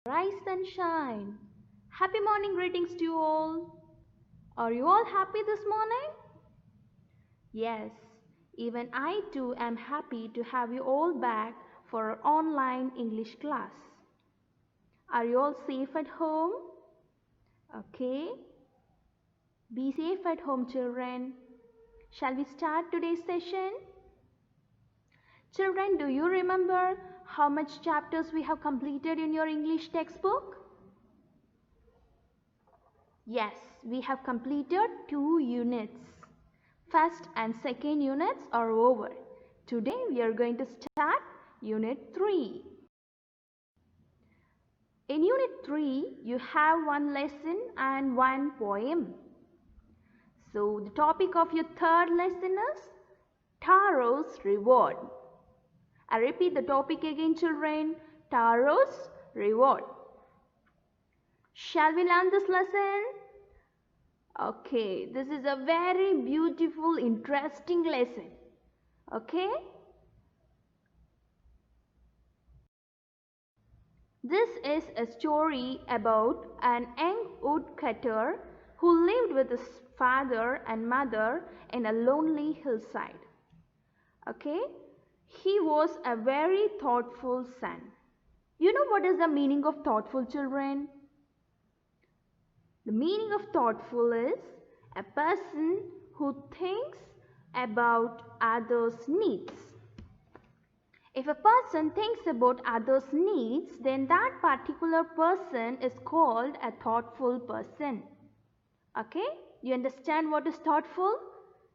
Rise and shine. Happy morning greetings to you all. Are you all happy this morning? Yes, even I too am happy to have you all back for our online English class. Are you all safe at home? Okay. Be safe at home, children. Shall we start today's session? Children, do you remember how much chapters we have completed in your English textbook? Yes, we have completed 2 units. First and second units are over. Today we are going to start Unit 3. In Unit 3, you have 1 lesson and 1 poem. So the topic of your third lesson is Taro'S Reward. I repeat the topic again, children. Taro'S Reward. Shall we learn this lesson? Okay, this is a very beautiful, interesting lesson. Okay? This is a story about an young woodcutter who lived with his father and mother in a lonely hillside. Okay? He was a very thoughtful son. You know what is the meaning of thoughtful, children? The meaning of thoughtful is a person who thinks about others' needs. If a person thinks about others' needs, then that particular person is called a thoughtful person. Okay? You understand what is thoughtful?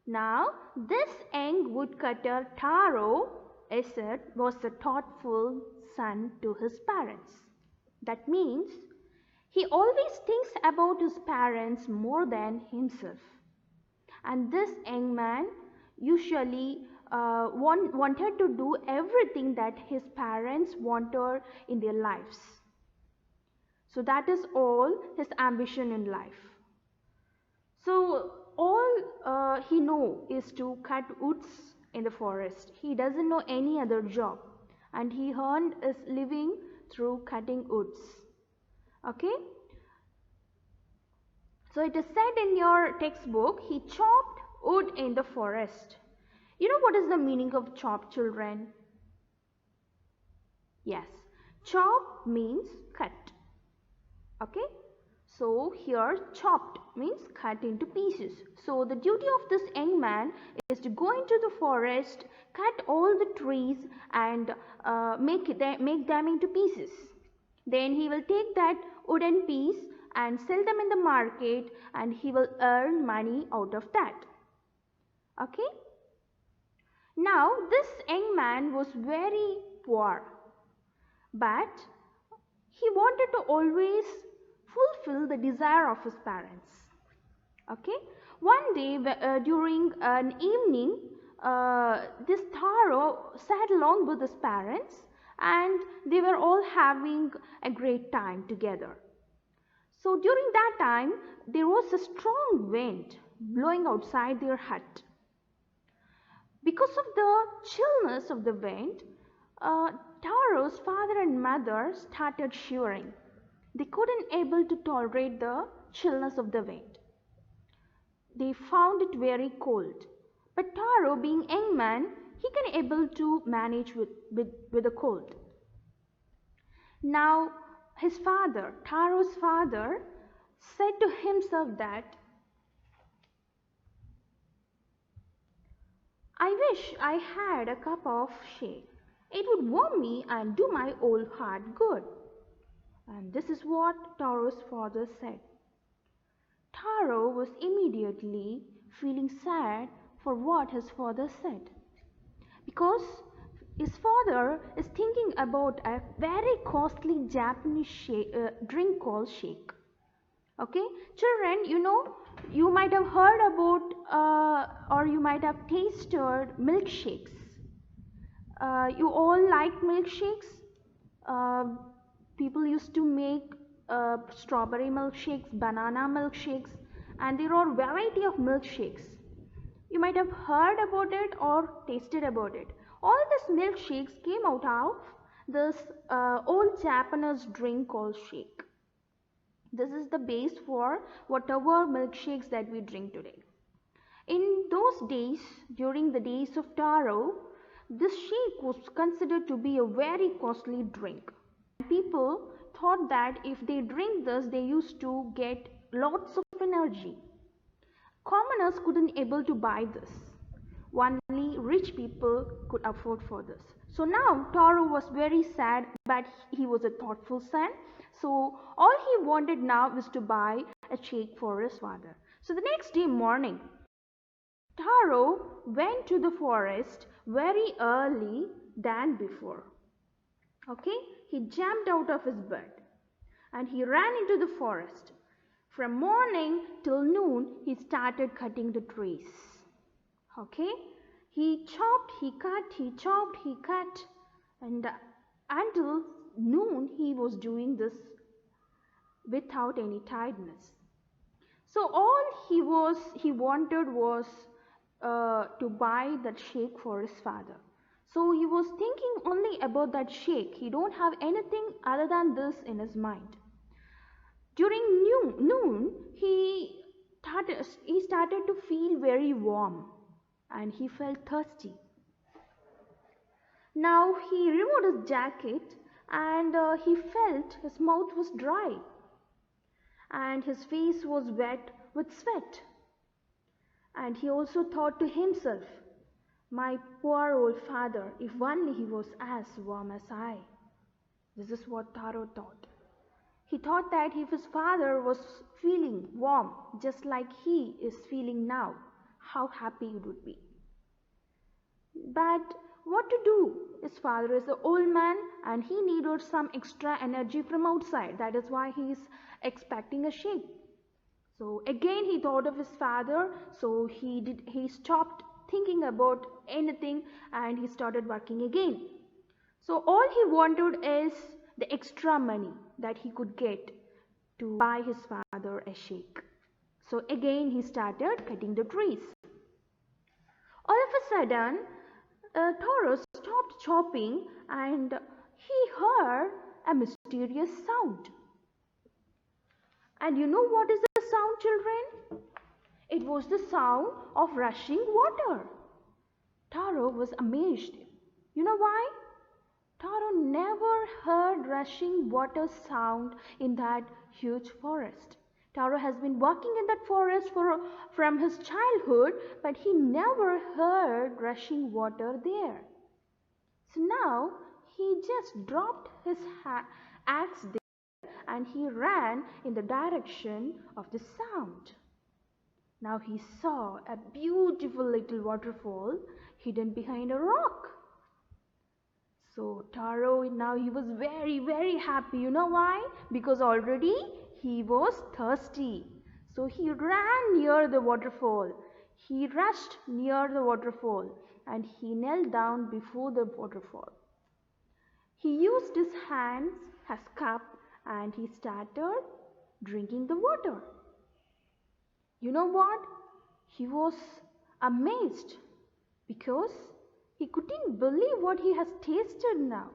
Now, this young woodcutter Taro was a thoughtful son to his parents. That means he always thinks about his parents more than himself. And this young man usually wanted to do everything that his parents wanted in their lives. So that is all his ambition in life. So all he knows is to cut woods in the forest. He doesn't know any other job, and he earned his living through cutting woods. Okay? So it is said in your textbook, he chopped wood in the forest. You know what is the meaning of chop, children? Yes, chop means cut. Okay? So here chopped means cut into pieces. So the duty of this young man is to go into the forest, cut all the trees and make them into pieces. Then he will take that wooden piece and sell them in the market, and he will earn money out of that. Okay? Now this young man was very poor, but he wanted to always fulfill the desire of his parents. Okay? One day during an evening, this Taro sat along with his parents, and they were all having a great time together. So during that time, there was a strong wind blowing outside their hut. Because of the chillness of the wind, Taro's father and mother started shivering. They couldn't able to tolerate the chillness of the wind. They found it very cold. But Taro, being a young man, he can able to manage with the cold. Now his father, Taro's father, said to himself that, I wish I had a cup of shake. It would warm me and do my old heart good. And this is what Taro's father said. Taro was immediately feeling sad for what his father said, because his father is thinking about a very costly Japanese drink called shake. Okay, children, you know, you might have heard about or you might have tasted milkshakes. You all like milkshakes? People used to make strawberry milkshakes, banana milkshakes, and there are variety of milkshakes. You might have heard about it or tasted about it. All these milkshakes came out of this old Japanese drink called shake. This is the base for whatever milkshakes that we drink today. In those days, during the days of Taro, this shake was considered to be a very costly drink. People thought that if they drink this, they used to get lots of energy. Commoners couldn't able to buy this. Only rich people could afford for this. So now Taro was very sad, but he was a thoughtful son. So all he wanted now was to buy a shake for his father. So the next day morning, Taro went to the forest very early than before. Okay, he jumped out of his bed and he ran into the forest. From morning till noon, he started cutting the trees. Okay, he chopped, he cut, he chopped, he cut, and until noon he was doing this without any tiredness. So all he wanted was to buy that shake for his father. So he was thinking only about that shake. He don't have anything other than this in his mind. During noon, he started to feel very warm and he felt thirsty. Now he removed his jacket and he felt his mouth was dry and his face was wet with sweat. And he also thought to himself, my poor old father, if only he was as warm as I. This is what Taro thought. He thought that if his father was feeling warm just like he is feeling now, how happy it would be. But what to do? His father is an old man and he needed some extra energy from outside. That is why he is expecting a shake. So again he thought of his father, so he stopped thinking about anything and he started working again. So all he wanted is the extra money that he could get to buy his father a shake. So again he started cutting the trees. All of a sudden, Taro stopped chopping and he heard a mysterious sound. And you know what is the sound, children? It was the sound of rushing water. Taro was amazed. You know why? Taro never heard rushing water sound in that huge forest. Taro has been walking in that forest from his childhood, but he never heard rushing water there. So now he just dropped his axe there and he ran in the direction of the sound. Now he saw a beautiful little waterfall hidden behind a rock. So Taro, now he was very, very happy. You know why? Because already he was thirsty. So he ran near the waterfall. He rushed near the waterfall and he knelt down before the waterfall. He used his hands as cup and he started drinking the water. You know what? He was amazed because he couldn't believe what he has tasted now.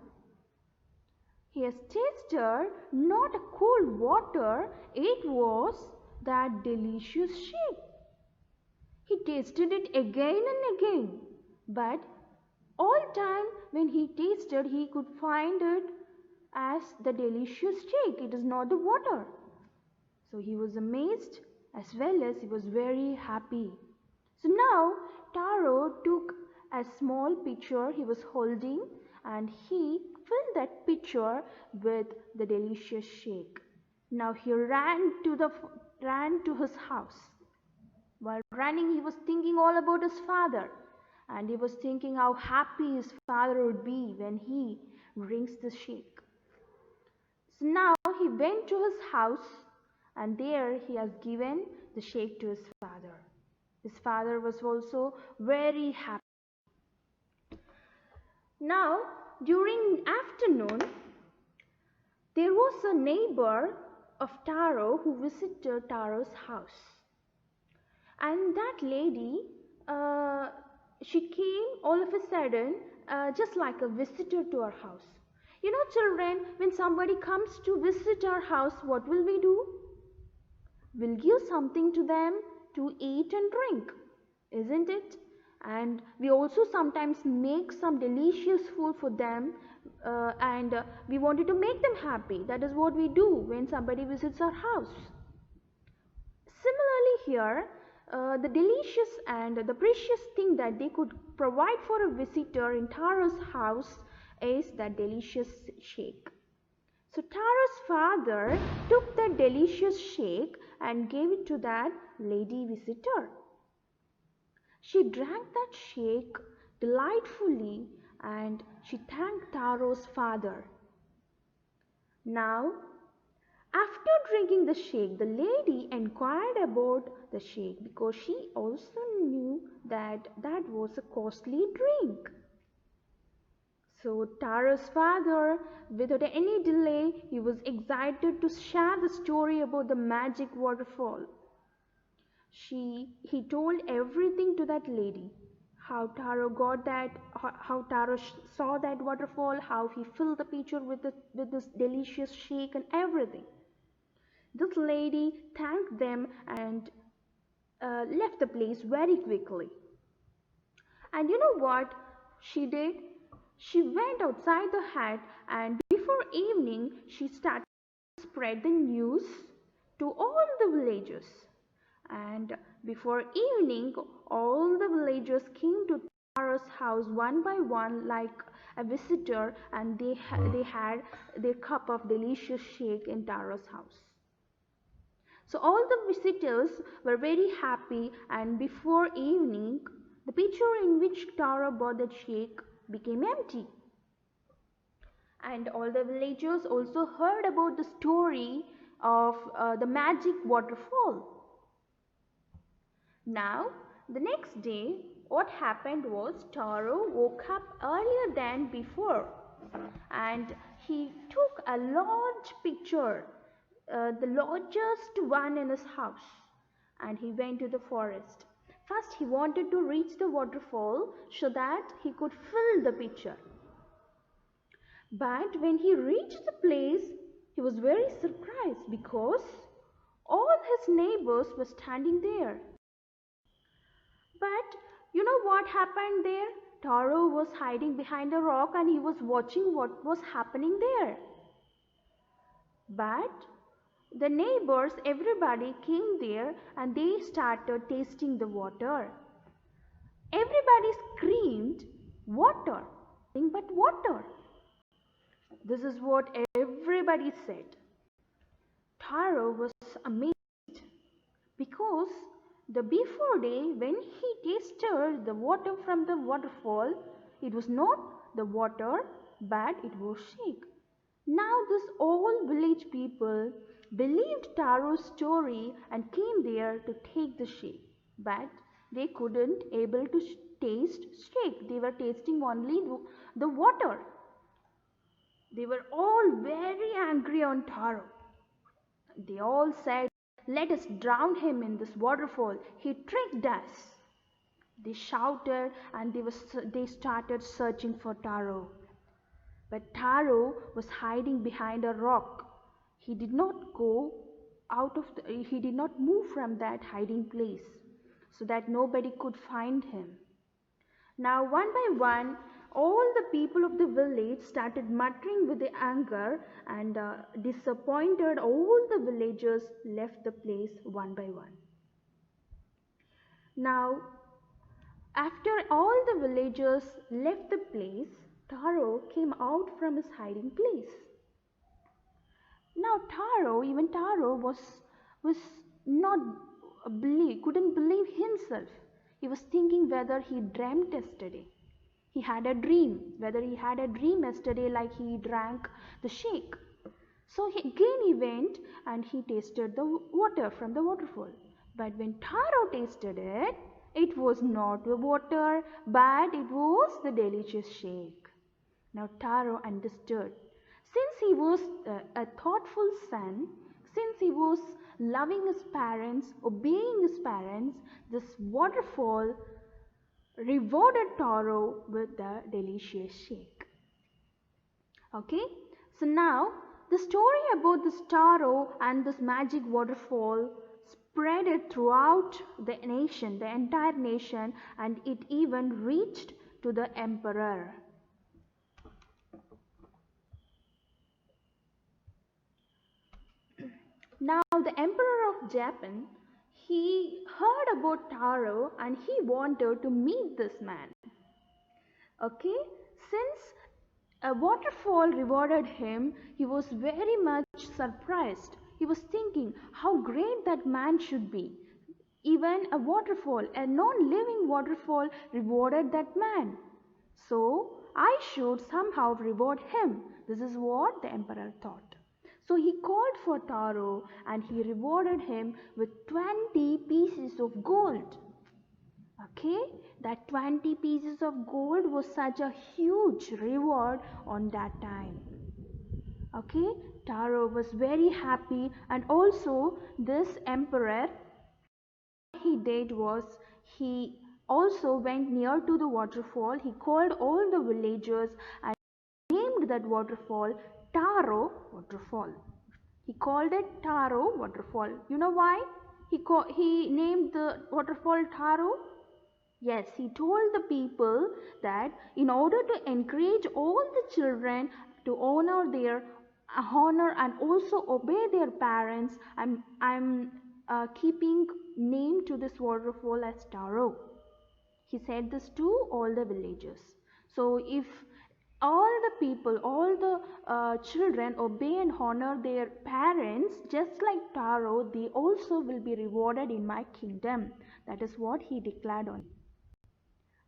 He has tasted not a cold water, it was that delicious shake. He tasted it again and again, but all time when he tasted, he could find it as the delicious shake. It is not the water. So he was amazed as well as he was very happy. So now Taro took a small pitcher he was holding and he filled that pitcher with the delicious shake. Now he ran to his house. While running, he was thinking all about his father and he was thinking how happy his father would be when he drinks the shake. So now he went to his house and there he has given the shake to his father. His father was also very happy. Now, during afternoon, there was a neighbor of Taro who visited Taro's house. And that lady, she came all of a sudden just like a visitor to our house. You know, children, when somebody comes to visit our house, what will we do? We'll give something to them to eat and drink, isn't it? And we also sometimes make some delicious food for them, and we wanted to make them happy. That is what we do when somebody visits our house. Similarly, here, the delicious and the precious thing that they could provide for a visitor in Taro's house is that delicious shake. So Taro's father took that delicious shake and gave it to that lady visitor. She drank that shake delightfully and she thanked Taro's father. Now, after drinking the shake, the lady inquired about the shake because she also knew that that was a costly drink. So Taro's father, without any delay, he was excited to share the story about the magic waterfall. He told everything to that lady. How Taro got that, how Taro saw that waterfall, how he filled the pitcher with this delicious shake and everything. This lady thanked them and left the place very quickly. And you know what she did? She went outside the hut and before evening she started to spread the news to all the villagers. And before evening, all the villagers came to Tara's house one by one like a visitor, and they had their cup of delicious shake in Tara's house. So all the visitors were very happy, and before evening, the pitcher in which Tara bought the shake became empty. And all the villagers also heard about the story of the magic waterfall. Now, the next day, what happened was Taro woke up earlier than before and he took a large pitcher, the largest one in his house, and he went to the forest. First, he wanted to reach the waterfall so that he could fill the pitcher. But when he reached the place, he was very surprised because all his neighbors were standing there. But you know what happened there? Taro was hiding behind a rock and he was watching what was happening there. But the neighbors, everybody came there and they started tasting the water. Everybody screamed, "Water! Nothing but water!" This is what everybody said. Taro was amazed because the before day when he tasted the water from the waterfall, it was not the water but it was shake. Now this all village people believed Taro's story and came there to take the shake, but they couldn't able to taste shake. They were tasting only the water. They were all very angry on Taro. They all said, "Let us drown him in this waterfall. He tricked us." They shouted and they started searching for Taro. But Taro was hiding behind a rock. He did not he did not move from that hiding place so that nobody could find him. Now, one by one, all the people of the village started muttering with the anger, and disappointed, all the villagers left the place one by one. Now, after all the villagers left the place, Taro came out from his hiding place. Now, even Taro was not couldn't believe himself. He was thinking whether he dreamt yesterday. He had a dream, whether he had a dream yesterday like he drank the shake. So again he went and he tasted the water from the waterfall. But when Taro tasted it, it was not the water, but it was the delicious shake. Now Taro understood. Since he was a thoughtful son, since he was loving his parents, obeying his parents, this waterfall rewarded Taro with the delicious shake. Okay, so now the story about this Taro and this magic waterfall spread it throughout the nation, the entire nation, and it even reached to the emperor. Now the emperor of Japan, he heard about Taro and he wanted to meet this man. Okay, since a waterfall rewarded him, he was very much surprised. He was thinking how great that man should be. Even a waterfall, a non-living waterfall, rewarded that man. So I should somehow reward him. This is what the emperor thought. So he called for Taro and he rewarded him with 20 pieces of gold. Okay, that 20 pieces of gold was such a huge reward on that time. Okay, Taro was very happy, and also this emperor, he did was he also went near to the waterfall. He called all the villagers and named that waterfall Taro Waterfall. He called it Taro Waterfall. You know why he named the waterfall Taro? Yes, he told the people that in order to encourage all the children to honor and also obey their parents, I'm keeping name to this waterfall as Taro. He said this to all the villagers. So if all the people, all the children obey and honor their parents, just like Taro, they also will be rewarded in my kingdom. That is what he declared on.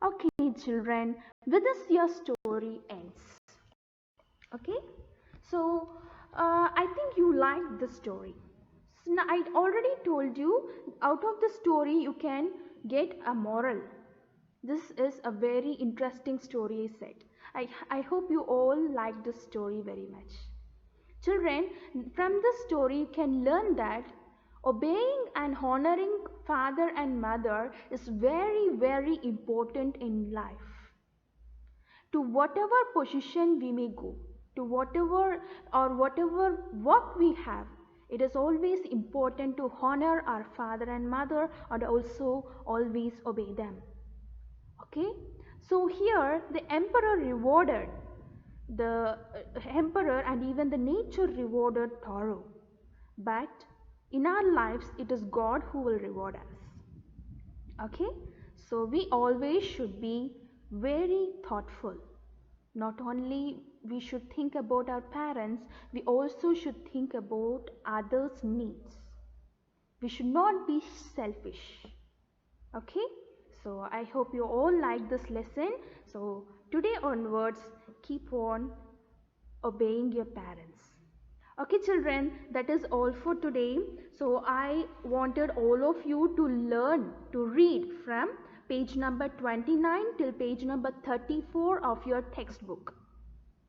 Okay, children, with this your story ends. Okay, so I think you liked the story. So now I already told you, out of the story you can get a moral. This is a very interesting story, I said. I hope you all like this story very much. Children, from this story you can learn that obeying and honoring father and mother is very, very important in life. To whatever position we may go, to whatever work we have, it is always important to honor our father and mother and also always obey them. Okay, so here the emperor rewarded the emperor and even the nature rewarded Taro. But in our lives, it is God who will reward us. Okay, so we always should be very thoughtful. Not only we should think about our parents, we also should think about others' needs. We should not be selfish. Okay, so I hope you all like this lesson. So today onwards, keep on obeying your parents. Okay, children, that is all for today. So I wanted all of you to learn to read from page number 29 till page number 34 of your textbook.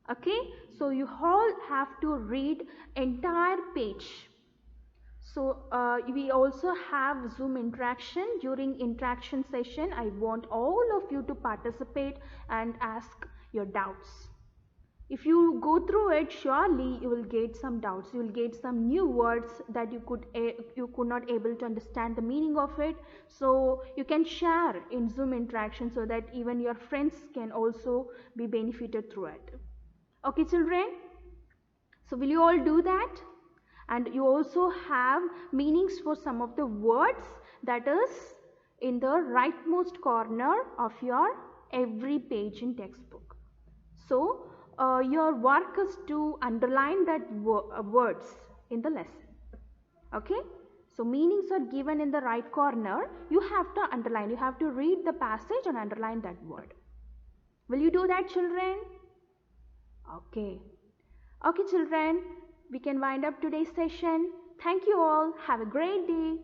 Okay, so you all have to read entire page. So we also have Zoom interaction. During interaction session, I want all of you to participate and ask your doubts. If you go through it, surely you will get some doubts. You will get some new words that you could not able to understand the meaning of it. So you can share in Zoom interaction so that even your friends can also be benefited through it. Okay, children. So will you all do that? And you also have meanings for some of the words that is in the rightmost corner of your every page in textbook. So your work is to underline that words in the lesson. Okay, so meanings are given in the right corner. You have to underline, you have to read the passage and underline that word. Will you do that, children? Okay. Okay, children, we can wind up today's session. Thank you all. Have a great day.